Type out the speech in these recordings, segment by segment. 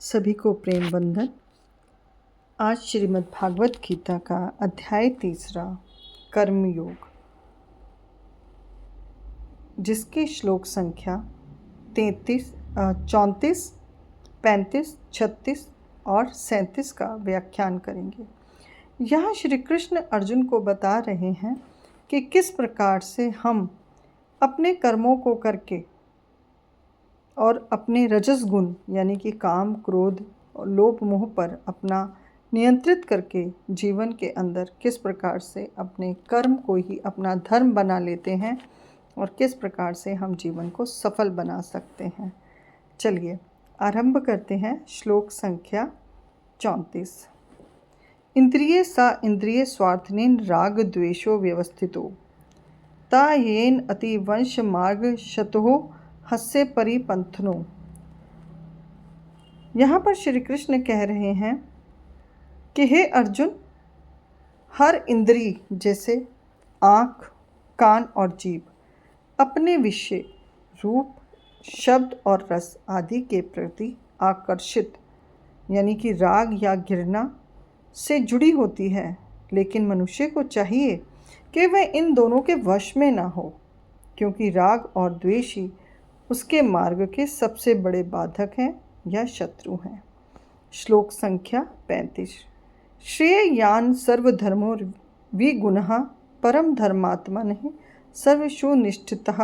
सभी को प्रेम वंदन। आज श्रीमद् भागवत गीता का अध्याय 3 कर्मयोग, जिसके श्लोक संख्या 34, 35, 36 और 37 का व्याख्यान करेंगे। यहाँ श्री कृष्ण अर्जुन को बता रहे हैं कि किस प्रकार से हम अपने कर्मों को करके और अपने रजस गुण यानी कि काम, क्रोध और लोभ मोह पर अपना नियंत्रित करके जीवन के अंदर किस प्रकार से अपने कर्म को ही अपना धर्म बना लेते हैं और किस प्रकार से हम जीवन को सफल बना सकते हैं। चलिए आरंभ करते हैं। श्लोक संख्या 34। इंद्रिये सा इंद्रिय स्वार्थनेन राग द्वेषो व्यवस्थितो ता येन अतिवंश मार्ग शतो हस्य परिपंथनो। यहाँ पर श्री कृष्ण कह रहे हैं कि हे अर्जुन, हर इंद्री जैसे आँख, कान और जीभ अपने विषय रूप, शब्द और रस आदि के प्रति आकर्षित यानी कि राग या घृणा से जुड़ी होती है, लेकिन मनुष्य को चाहिए कि वह इन दोनों के वश में ना हो, क्योंकि राग और द्वेष ही उसके मार्ग के सबसे बड़े बाधक हैं या शत्रु हैं। श्लोक संख्या 35। श्रेयान् सर्वधर्मो विगुणः परम धर्मात्मनः सर्वशु निष्ठितः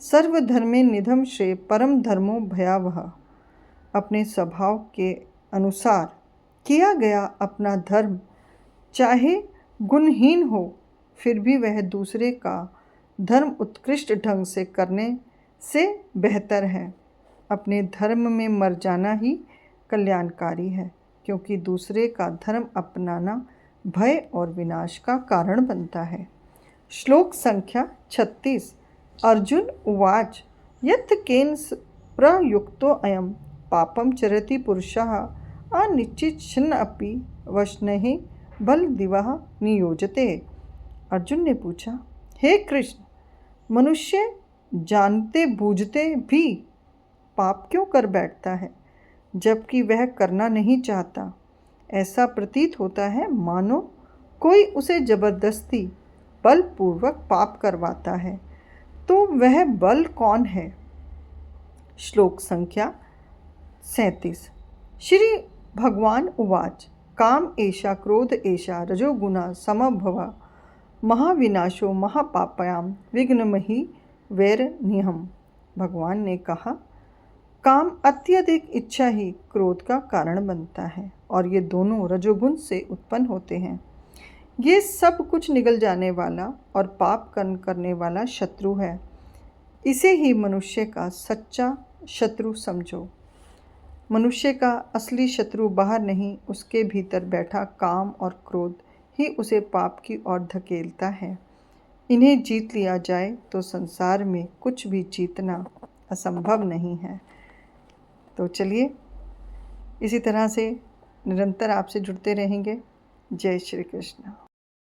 सर्वधर्मे निधम श्रेय परम धर्मो भयावह। अपने स्वभाव के अनुसार किया गया अपना धर्म चाहे गुणहीन हो, फिर भी वह दूसरे का धर्म उत्कृष्ट ढंग से करने से बेहतर है। अपने धर्म में मर जाना ही कल्याणकारी है, क्योंकि दूसरे का धर्म अपनाना भय और विनाश का कारण बनता है। श्लोक संख्या 36। अर्जुन उवाच यत् केन प्रयुक्तो अयं पापं चरति पुरुषः अनिश्चिच्छन्न अपि वशनैः बलदिवः नियोजते। अर्जुन ने पूछा, हे कृष्ण, मनुष्य जानते बूझते भी पाप क्यों कर बैठता है, जबकि वह करना नहीं चाहता? ऐसा प्रतीत होता है मानो कोई उसे जबरदस्ती बलपूर्वक पाप करवाता है। तो वह बल कौन है? श्लोक संख्या 37। श्री भगवान उवाच काम एषा क्रोध एषा रजोगुणा समभवा महाविनाशो महापापयाम विघ्नमहि वैरनिहम। भगवान ने कहा, काम अत्यधिक इच्छा ही क्रोध का कारण बनता है और ये दोनों रजोगुण से उत्पन्न होते हैं। ये सब कुछ निगल जाने वाला और पाप कर्म करने वाला शत्रु है। इसे ही मनुष्य का सच्चा शत्रु समझो। मनुष्य का असली शत्रु बाहर नहीं, उसके भीतर बैठा काम और क्रोध ही उसे पाप की ओर धकेलता है। इन्हें जीत लिया जाए तो संसार में कुछ भी जीतना असंभव नहीं है। तो चलिए इसी तरह से निरंतर आपसे जुड़ते रहेंगे। जय श्री कृष्ण।